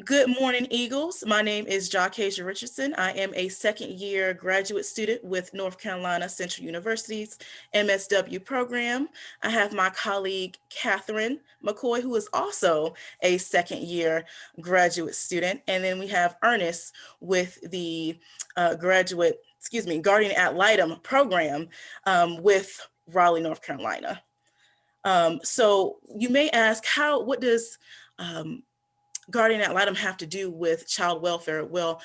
Good morning, Eagles. My name is Jahkazia Richarson. I am a second year graduate student with North Carolina Central University's MSW program. I have my colleague, Katherine McKoy, who is also a second year graduate student. And then we have Ernest with the Guardian Ad Litem program with Raleigh, North Carolina. So you may ask, what does Guardian Ad Litem have to do with child welfare? Well,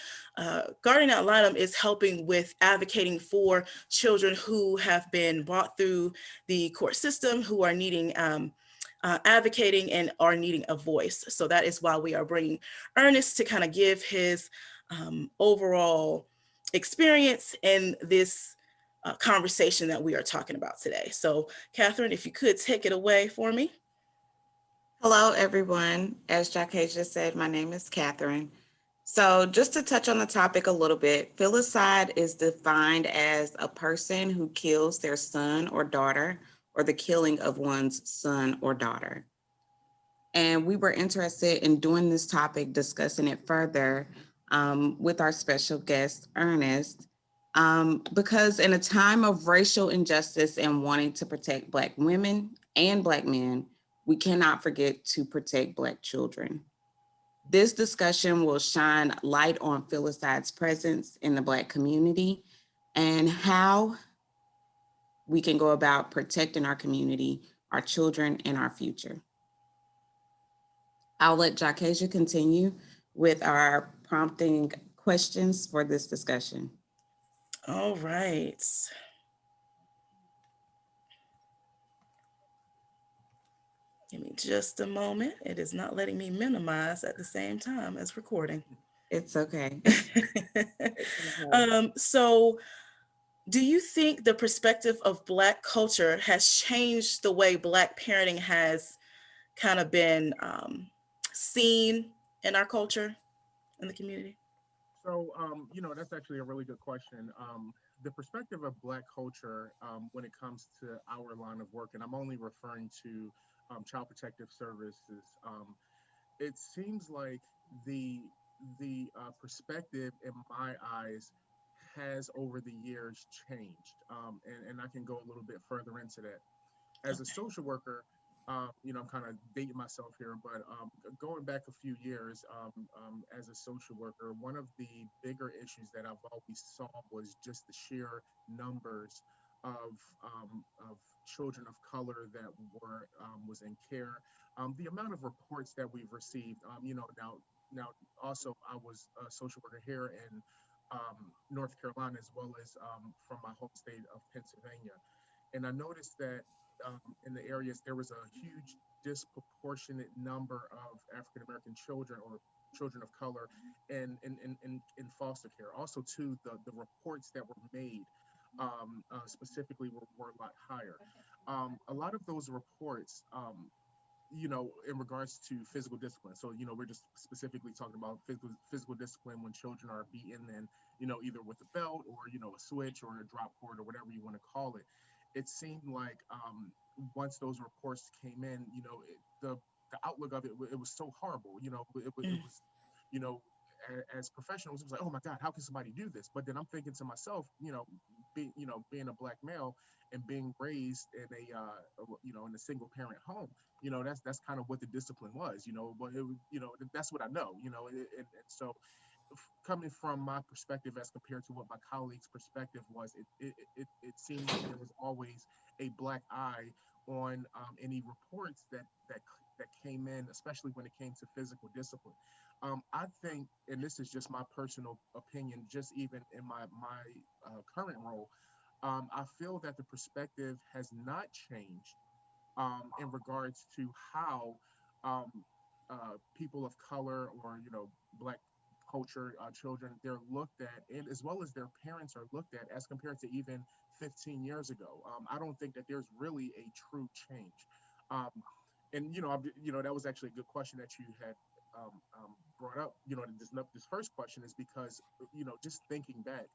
Guardian Ad Litem is helping with advocating for children who have been brought through the court system, who are needing advocating and are needing a voice. So that is why we are bringing Ernest to kind of give his overall experience in this conversation that we are talking about today. So, Katherine, if you could take it away for me. Hello, everyone. As Jahkazia said, my name is Catherine. So, just to touch on the topic a little bit, filicide is defined as a person who kills their son or daughter, or the killing of one's son or daughter. And we were interested in doing this topic, discussing it further with our special guest, Ernest, because in a time of racial injustice and wanting to protect Black women and Black men, we cannot forget to protect Black children. This discussion will shine light on filicide's presence in the Black community and how we can go about protecting our community, our children, and our future. I'll let Jahkazia continue with our prompting questions for this discussion. All right. Give me just a moment. It is not letting me minimize at the same time as recording. It's okay. So, do you think the perspective of Black culture has changed the way Black parenting has kind of been seen in our culture, in the community? That's actually a really good question. The perspective of Black culture when it comes to our line of work, and I'm only referring to Child Protective Services, it seems like the the perspective in my eyes has over the years changed, and I can go a little bit further into that. As a Okay. social worker, I'm kind of dating myself here, but going back a few years as a social worker, one of the bigger issues that I've always saw was just the sheer numbers of children of color that were was in care. The amount of reports that we've received, now also I was a social worker here in North Carolina as well as from my home state of Pennsylvania, and I noticed that in the areas there was a huge disproportionate number of African American children or children of color in foster care. Also, too, the reports that were made specifically were a lot higher. A lot of those reports, in regards to physical discipline. So, we're just specifically talking about physical discipline when children are beaten and, either with a belt or, a switch or a drop cord or whatever you want to call it. It seemed like once those reports came in, the outlook of it, it was so horrible. It Mm. was, you know, as professionals, it was like, oh my God, how can somebody do this? But then I'm thinking to myself, being a Black male and being raised in in a single parent home, that's kind of what the discipline was, but that's what I know, and so coming from my perspective as compared to what my colleagues perspective was, it seemed like there was always a black eye on any reports that came in, especially when it came to physical discipline. I think, and this is just my personal opinion, just even in my current role, I feel that the perspective has not changed in regards to how um, people of color or black culture children, they're looked at, and as well as their parents are looked at as compared to even 15 years ago. I don't think that there's really a true change. Um, and that was actually a good question that you had brought up. This first question is because just thinking back.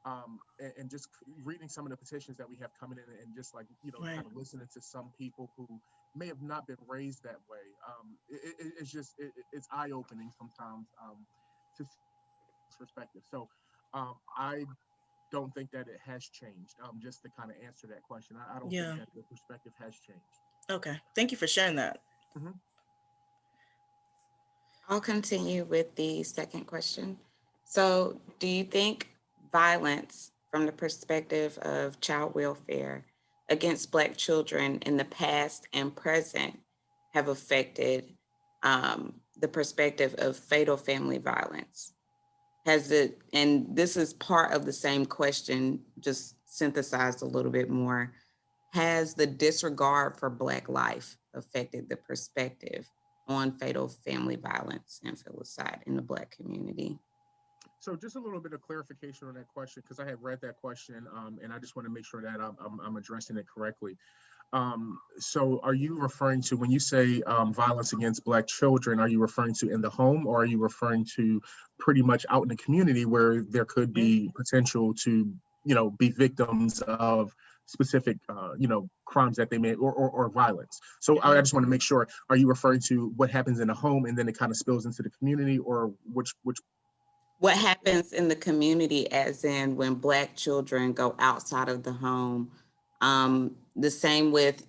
And just reading some of the petitions that we have coming in, and just like, Right. kind of listening to some people who may have not been raised that way. It's just it's eye opening sometimes, to see perspective. So I don't think that it has changed. Just to kind of answer that question, I don't think Yeah. that the perspective has changed. Okay. Thank you for sharing that. Hmm. I'll continue with the second question. So, do you think violence from the perspective of child welfare against Black children in the past and present have affected the perspective of fatal family violence? Has it, and this is part of the same question, just synthesized a little bit more, has the disregard for Black life affected the perspective on fatal family violence and filicide in the Black community? So just a little bit of clarification on that question, because I had read that question, and I just want to make sure that I'm addressing it correctly. So are you referring to, when you say violence against Black children, are you referring to in the home, or are you referring to pretty much out in the community where there could Mhm. be potential to, be victims of specific, crimes that they made, or violence? So I Mhm. just want to make sure, are you referring to what happens in the home and then it kind of spills into the community, or which? What happens in the community, as in when Black children go outside of the home? The same with,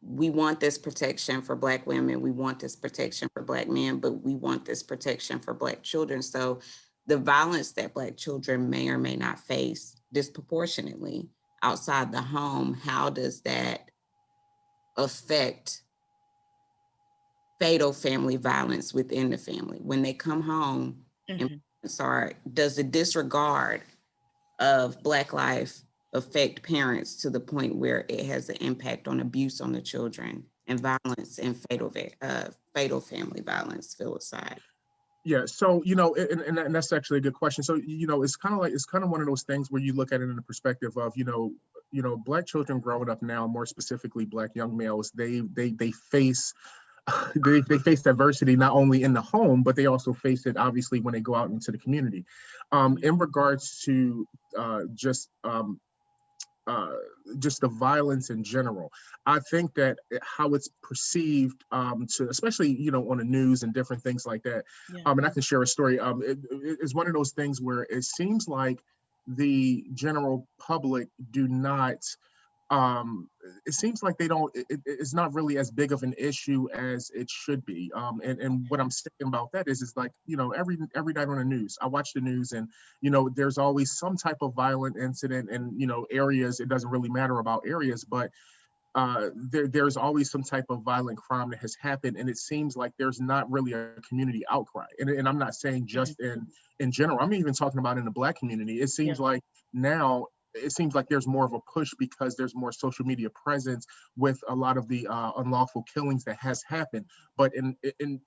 we want this protection for Black women, we want this protection for Black men, but we want this protection for Black children. So the violence that Black children may or may not face disproportionately outside the home, how does that affect fatal family violence within the family? When they come home and Mhm. sorry, does the disregard of Black life affect parents to the point where it has an impact on abuse on the children and violence and fatal family violence, filicide? Yeah, so and that's actually a good question. So it's kind of one of those things where you look at it in the perspective of, Black children growing up now, more specifically Black young males, they face they face adversity not only in the home, but they also face it obviously when they go out into the community. In regards to uh, just um, uh, just the violence in general. I think that how it's perceived, to especially on the news and different things like that. Yeah. And I can share a story. It's one of those things where it seems like the general public do not, um, it seems like they don't, it's not really as big of an issue as it should be. And what I'm saying about that is like, every night on the news, I watch the news, and there's always some type of violent incident, and areas, it doesn't really matter about areas, but there's always some type of violent crime that has happened, and it seems like there's not really a community outcry. And I'm not saying Mhm. just in general. I'm even talking about in the Black community. It Yeah. seems like now, it seems like there's more of a push because there's more social media presence with a lot of the unlawful killings that has happened. But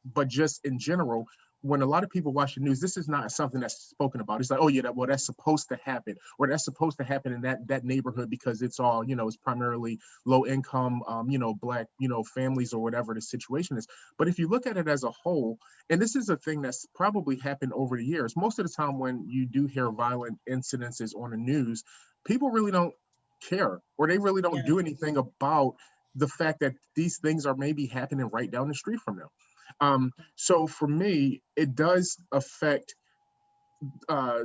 but just in general, when a lot of people watch the news, this is not something that's spoken about. It's like, oh yeah, that's supposed to happen, or that's supposed to happen in that neighborhood because it's all, it's primarily low income, Black, families, or whatever the situation is. But if you look at it as a whole, and this is a thing that's probably happened over the years, most of the time when you do hear violent incidences on the news, people really don't care, or they really don't Yeah. do anything about the fact that these things are maybe happening right down the street from them. So for me, it does affect, uh,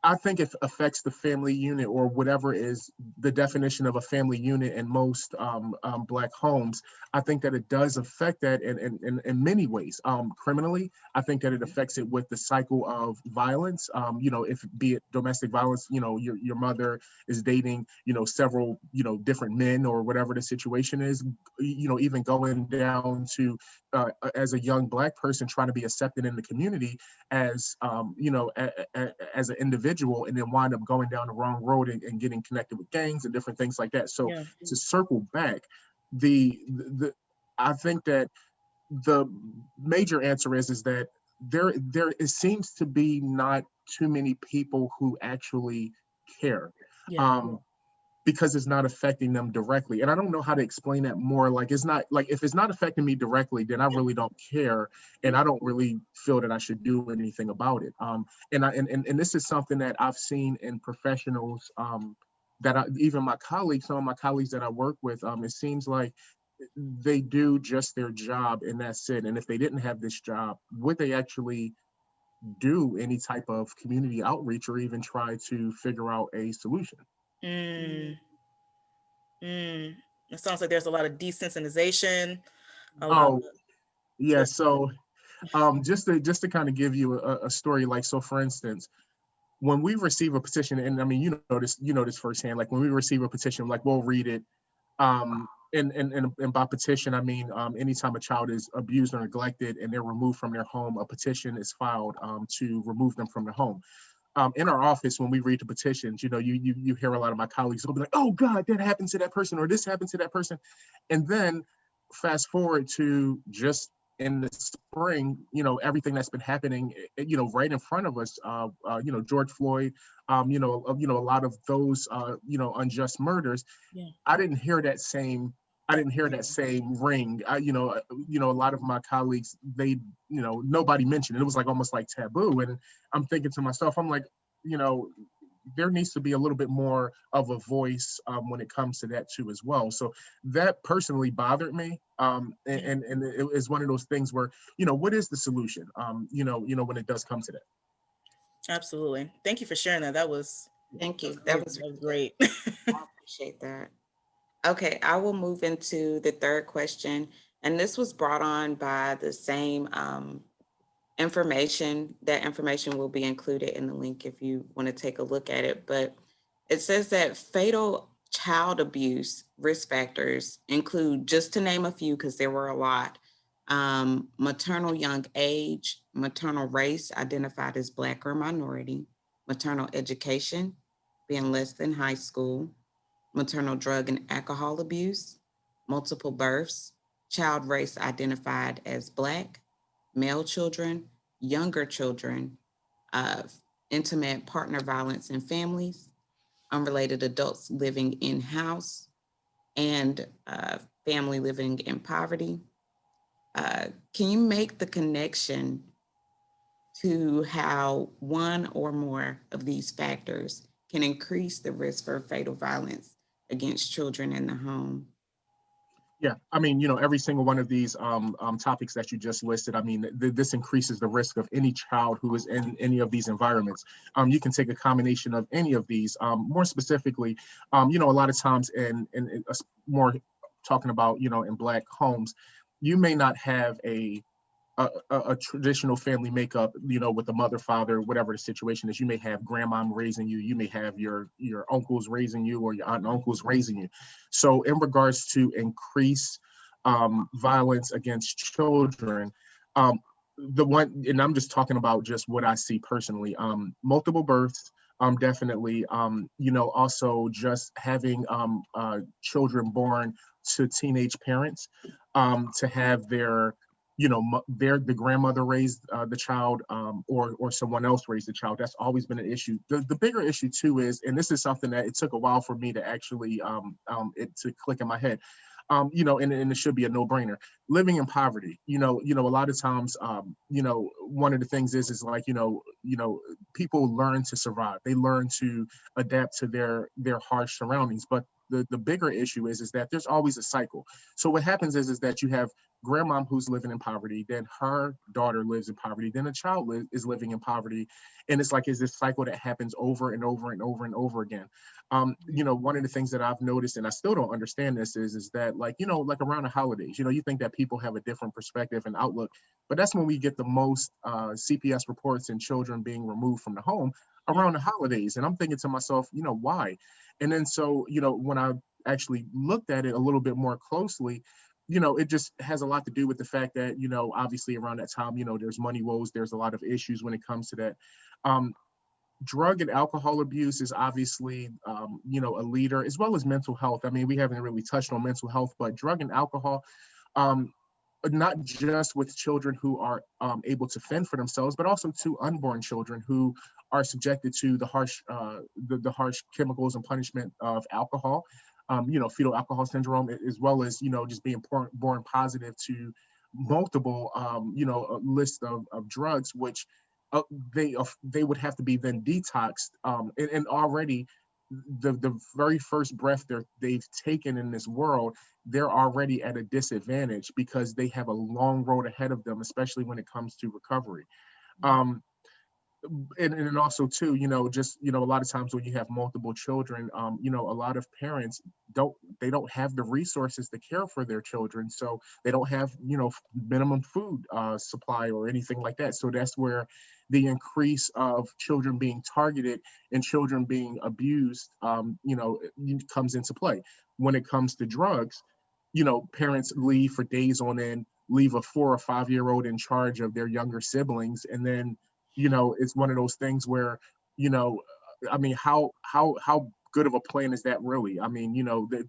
I think it affects the family unit, or whatever is the definition of a family unit in most Black homes. I think that it does affect that in many ways. Criminally, I think that it Mhm. affects it with the cycle of violence. If be it domestic violence, your mother is dating, several, different men, or whatever the situation is. Even going down to as a young Black person trying to be accepted in the community as as an individual, and then wind up going down the wrong road, and getting connected with gangs and different things like that. So Yeah. to circle back, the I think that the major answer is that there it seems to be not too many people who actually care. Yeah. Um, because it's not affecting them directly. And I don't know how to explain that more. Like, it's not like, if it's not affecting me directly, then I really don't care. And I don't really feel that I should do anything about it. And this is something that I've seen in professionals, even my colleagues, some of my colleagues that I work with, it seems like they do just their job and that's it. And if they didn't have this job, would they actually do any type of community outreach or even try to figure out a solution? Mm, mm. It sounds like there's a lot of desensitization, a lot Oh, yeah. to, So just to kind of give you a story, like, so for instance, when we receive a petition, and I mean, you know this firsthand, like when we receive a petition, like we'll read it. And by petition, I mean, anytime a child is abused or neglected and they're removed from their home, a petition is filed to remove them from the home. In our office, when we read the petitions, you hear a lot of my colleagues will be like, "Oh God, that happened to that person," or "This happened to that person," and then fast forward to just in the spring, everything that's been happening, right in front of us, George Floyd, a lot of those, unjust murders. yeah. I didn't hear that same I didn't hear that same ring. A lot of my colleagues, nobody mentioned it. It was like almost like taboo. And I'm thinking to myself, I'm like, you know, there needs to be a little bit more of a voice when it comes to that too as well. So that personally bothered me. And it is one of those things where, what is the solution? When it does come to that. Absolutely. Thank you for sharing that. That was Thank you. that was great. I appreciate that. Okay, I will move into the third question. And this was brought on by the same information. That information will be included in the link if you want to take a look at it. But it says that fatal child abuse risk factors include, just to name a few, because there were a lot, maternal young age, maternal race identified as Black or minority, maternal education, being less than high school, maternal drug and alcohol abuse, multiple births, child race identified as Black, male children, younger children, uh, intimate partner violence in families, unrelated adults living in house, and family living in poverty. Can you make the connection to how one or more of these factors can increase the risk for fatal violence against children in the home? Yeah, I mean, every single one of these topics that you just listed, I mean, this increases the risk of any child who is in any of these environments. You can take a combination of any of these. More specifically, a lot of times in more talking about, in Black homes, you may not have a traditional family makeup, with the mother, father, whatever the situation is. You may have grandma raising you, you may have your uncles raising you, or your aunt and uncles raising you. So in regards to increase violence against children, the one, and I'm just talking about just what I see personally, multiple births, definitely, also just having children born to teenage parents, to have their, the grandmother raised the child, or someone else raised the child. That's always been an issue. The bigger issue too is, and this is something that it took a while for me to actually it to click in my head. And it should be a no-brainer. Living in poverty, a lot of times, one of the things is like, people learn to survive. They learn to adapt to their harsh surroundings. But the bigger issue is that there's always a cycle. So what happens is that you have grandma who's living in poverty, then her daughter lives in poverty, then a child is living in poverty, and it's like, is this cycle that happens over and over and over and over again. One of the things that I've noticed, and I still don't understand this, is that, like, like around the holidays, you think that people have a different perspective and outlook, but that's when we get the most CPS reports and children being removed from the home around the holidays. And I'm thinking to myself, why? And then so, when I actually looked at it a little bit more closely, it just has a lot to do with the fact that, obviously around that time, there's money woes, there's a lot of issues when it comes to that. Drug and alcohol abuse is obviously, a leader, as well as mental health. I mean, we haven't really touched on mental health, but drug and alcohol, not just with children who are able to fend for themselves, but also to unborn children who are subjected to the harsh chemicals and punishment of alcohol, fetal alcohol syndrome, as well as, just being born positive to multiple, a list of drugs, which uh, they would have to be then detoxed, and already the very first breath they've taken in this world, they're already at a disadvantage because they have a long road ahead of them, especially when it comes to recovery. Um, and also too, a lot of times when you have multiple children, a lot of parents don't have the resources to care for their children, so they don't have minimum food supply or anything like that. So that's where the increase of children being targeted and children being abused, comes into play. When it comes to drugs, parents leave for days on end, leave a 4 or 5 year old in charge of their younger siblings, and then it's one of those things where, you know, I mean, how good of a plan is that really? I mean,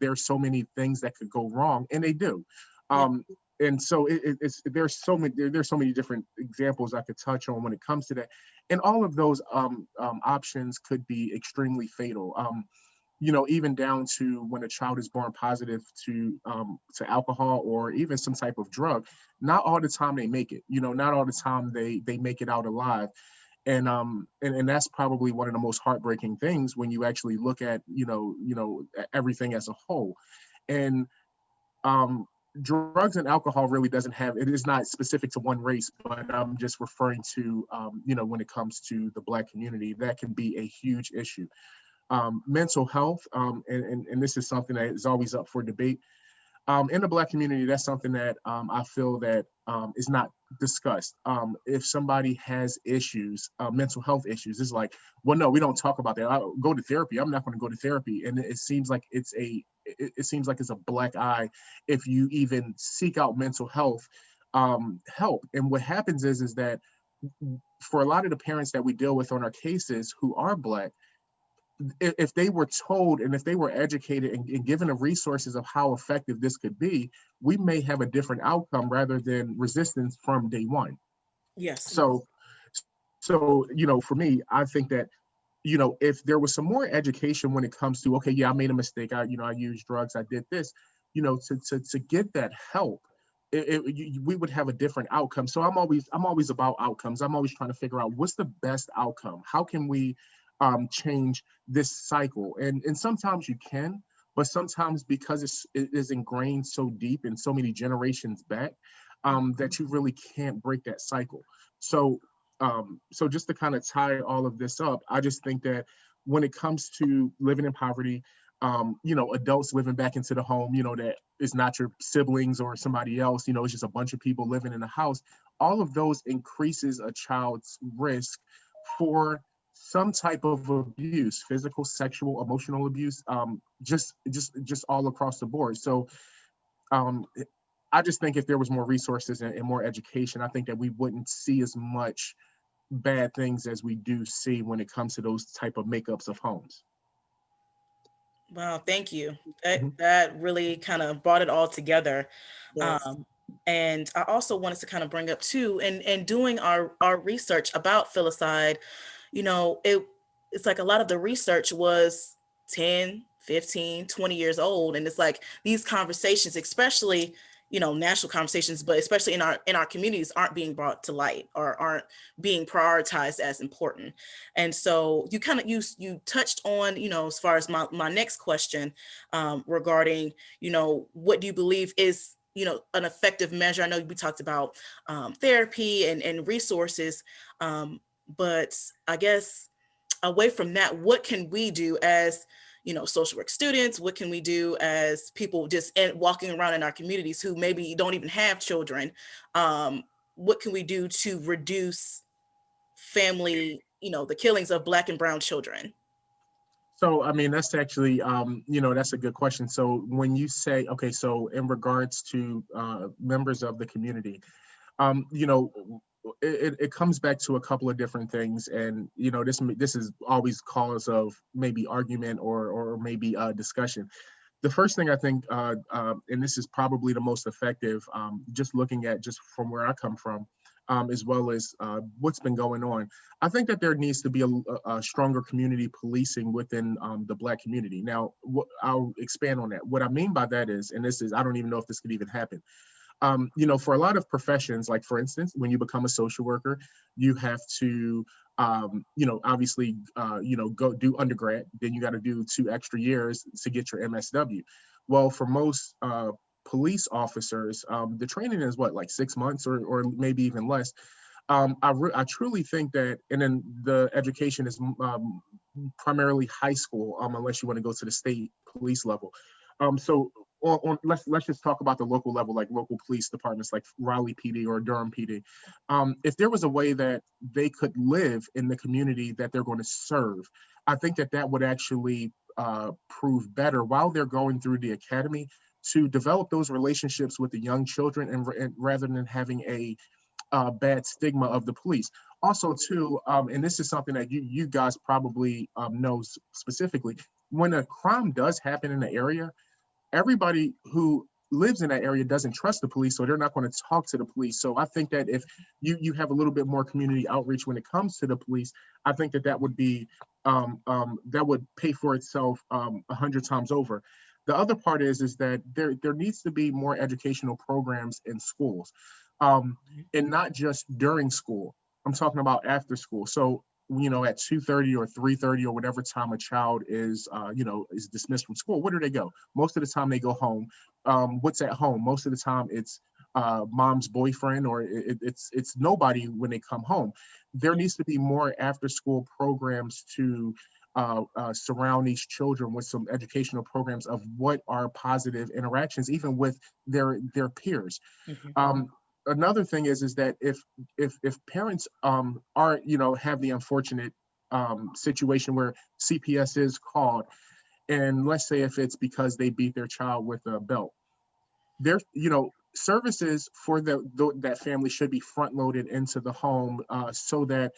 there's so many things that could go wrong, and they do. Yeah. And so there's so many different examples I could touch on when it comes to that, and all of those options could be extremely fatal. Even down to when a child is born positive to alcohol or even some type of drug, not all the time they make it. Not all the time they make it out alive. And that's probably one of the most heartbreaking things when you actually look at everything as a whole. And um, drugs and alcohol really doesn't have, it is not specific to one race, but I'm just referring to when it comes to the Black community, that can be a huge issue. Mental health, and this is something that is always up for debate. In the Black community, that's something that I feel that is not discussed. If somebody has issues, mental health issues, it's like, well, no, we don't talk about that. I'll go to therapy. I'm not going to go to therapy, and it seems like it seems like it's a black eye if you even seek out mental health help. And what happens is that for a lot of the parents that we deal with on our cases who are Black, if they were told and if they were educated and given the resources of how effective this could be, we may have a different outcome rather than resistance from day one. Yes. So for me, I think that if there was some more education when it comes to, okay, yeah, I made a mistake, I used drugs, I did this, to get that help, we would have a different outcome. So I'm always about outcomes. I'm always trying to figure out what's the best outcome. How can we change this cycle? And sometimes you can, but sometimes because it is ingrained so deep and so many generations back, that you really can't break that cycle. So just to kind of tie all of this up, I just think that when it comes to living in poverty, adults living back into the home, that is not your siblings or somebody else, it's just a bunch of people living in a house. All of those increases a child's risk for some type of abuse, physical, sexual, emotional abuse, just all across the board. So I just think if there was more resources and more education, I think that we wouldn't see as much bad things as we do see when it comes to those type of makeups of homes. Wow, thank you. Mhm. That really kind of brought it all together. Yes. Um, and I also wanted to kind of bring up too, and doing our research about filicide, it's like a lot of the research was 10, 15, 20 years old. And it's like these conversations, especially, national conversations, but especially in our communities, aren't being brought to light or aren't being prioritized as important. And so you kind of you touched on, as far as my next question, regarding, what do you believe is, an effective measure? I know we talked about therapy and resources, but I guess away from that, what can we do as, social work students? What can we do as people just walking around in our communities who maybe don't even have children? What can we do to reduce family, the killings of Black and brown children? So, I mean, that's actually, that's a good question. So when you say, okay, so in regards to members of the community, um, you know, it comes back to a couple of different things, and this is always cause of maybe argument or maybe discussion. The first thing I think, and this is probably the most effective, just looking at just from where I come from, as well as what's been going on. I think that there needs to be a stronger community policing within the Black community. Now, I'll expand on that. What I mean by that is, and this is, I don't even know if this could even happen. For a lot of professions, like for instance, when you become a social worker, you have to, obviously, go do undergrad, then you got to do 2 extra years to get your MSW. Well, for most police officers, the training is what, like 6 months or maybe even less. I truly think that, and then the education is primarily high school, unless you want to go to the state police level. So let's just talk about the local level, like local police departments, like Raleigh PD or Durham PD. If there was a way that they could live in the community that they're going to serve, I think that that would actually prove better while they're going through the academy, to develop those relationships with the young children, and rather than having a bad stigma of the police. Also, too, and this is something that you guys probably know specifically, when a crime does happen in the area, everybody who lives in that area doesn't trust the police, so they're not going to talk to the police. So I think that if you have a little bit more community outreach when it comes to the police, I think that that would be that would pay for itself 100 times over. The other part is that there needs to be more educational programs in schools, and not just during school. I'm talking about after school. So at 2:30 or 3:30 or whatever time a child is dismissed from school, where do they go? Most of the time they go home. What's at home? Most of the time it's mom's boyfriend, or it's nobody when they come home. There needs to be more after school programs to surround these children with some educational programs of what are positive interactions, even with their peers. Mhm. Another thing is that if parents are have the unfortunate situation where CPS is called, and let's say if it's because they beat their child with a belt, there services for that family should be front loaded into the home, so that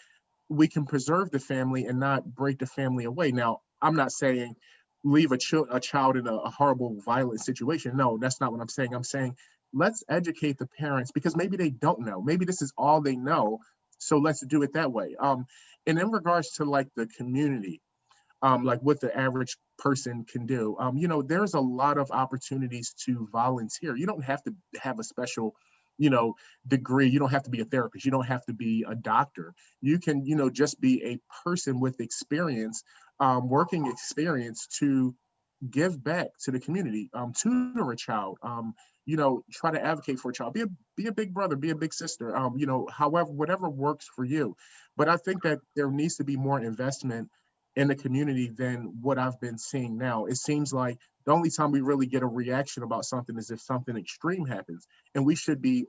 we can preserve the family and not break the family away. Now, I'm not saying leave a child in a horrible, violent situation. No, that's not what I'm saying. I'm saying let's educate the parents, because maybe they don't know. Maybe this is all they know. So let's do it that way. And in regards to like the community, like what the average person can do, there's a lot of opportunities to volunteer. You don't have to have a special degree. You don't have to be a therapist. You don't have to be a doctor. You can just be a person with experience, working experience, to give back to the community, tutor a child, try to advocate for a child, be a big brother, be a big sister, however, whatever works for you. But I think that there needs to be more investment in the community than what I've been seeing now. It seems like the only time we really get a reaction about something is if something extreme happens, and we should be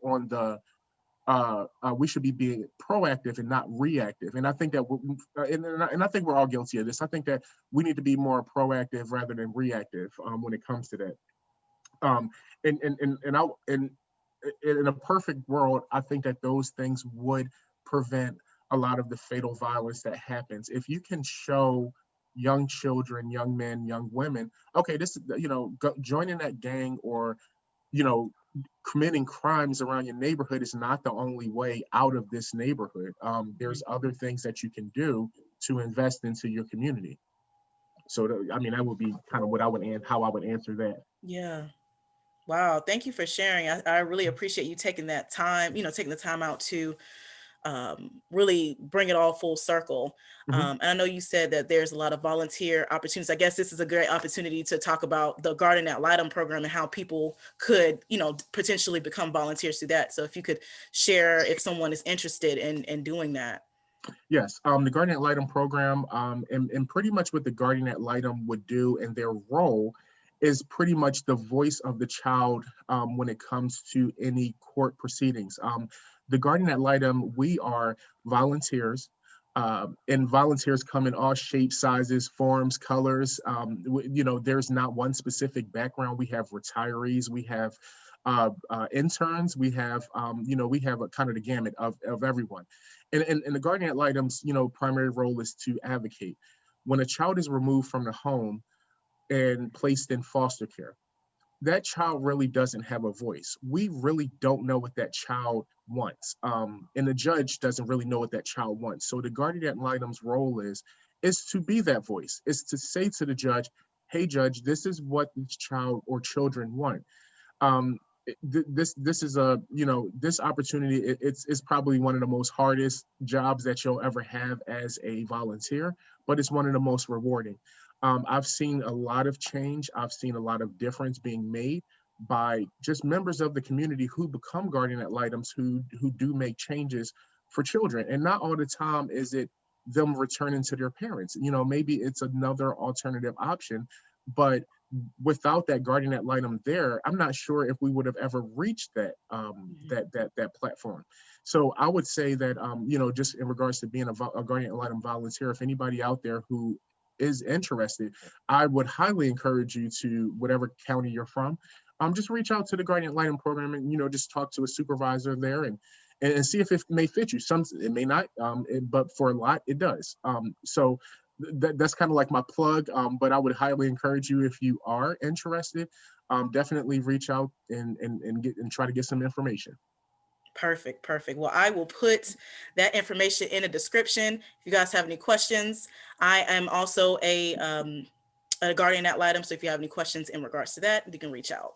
we should be being proactive and not reactive. And I think that, and I think we're all guilty of this. I think that we need to be more proactive rather than reactive when it comes to that. Um, and in a perfect world, I think that those things would prevent a lot of the fatal violence that happens. If you can show young children, young men, young women, okay, this is joining that gang, or you know committing crimes around your neighborhood is not the only way out of this neighborhood. There's other things that you can do to invest into your community. So that would be kind of what I would how I would answer that. Yeah. Wow. Thank you for sharing. I really appreciate you taking that time, taking the time out to really bring it all full circle. Mhm. And I know you said that there's a lot of volunteer opportunities. I guess this is a great opportunity to talk about the Garden Ad Litem program and how people could, potentially become volunteers through that. So if you could share if someone is interested in doing that. Yes, the Guardian Ad Litem program, and pretty much what the Guardian Ad Litem would do, and their role is pretty much the voice of the child when it comes to any court proceedings. The Guardian Ad Litem, we are volunteers, and volunteers come in all shapes, sizes, forms, colors. There's not one specific background. We have retirees, we have interns, we have a kind of the gamut of everyone. And the Guardian Ad Litem's, primary role is to advocate. When a child is removed from the home, and placed in foster care, that child really doesn't have a voice. We really don't know what that child wants. And the judge doesn't really know what that child wants. So the guardian ad litem's role is to be that voice, is to say to the judge, hey judge, this is what this child or children want. um this is a, you know, this opportunity, it's probably one of the most hardest jobs that you'll ever have as a volunteer, but it's one of the most rewarding. I've seen a lot of change. I've seen a lot of difference being made by just members of the community who become guardian ad litems, who do make changes for children. And not all the time is it them returning to their parents. You know, maybe it's another alternative option, but without that guardian ad litem there, I'm not sure if we would have ever reached that that platform. So I would say that you know, just in regards to being a guardian ad litem volunteer, if anybody out there who is interested, I would highly encourage you to, whatever county you're from, just reach out to the guardian ad litem program, and, you know, just talk to a supervisor there, and see if it may fit you. Some it may not, but for a lot it does. So that's kind of like my plug. But I would highly encourage you, if you are interested, definitely reach out and try to get some information. Perfect, perfect. Well, I will put that information in the description. If you guys have any questions, I am also a guardian ad litem, so if you have any questions in regards to that, you can reach out.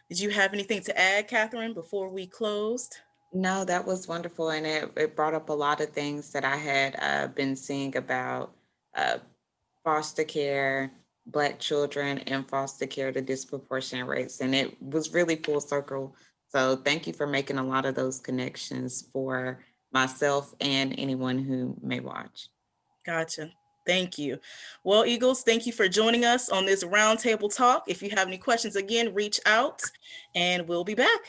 Did you have anything to add, Catherine, before we closed? No, that was wonderful. And it brought up a lot of things that I had been seeing about uh, foster care, Black children in foster care, the disproportionate rates. And it was really full circle. So thank you for making a lot of those connections for myself and anyone who may watch. Gotcha. Thank you. Well, Eagles, thank you for joining us on this roundtable talk. If you have any questions, again, reach out and we'll be back.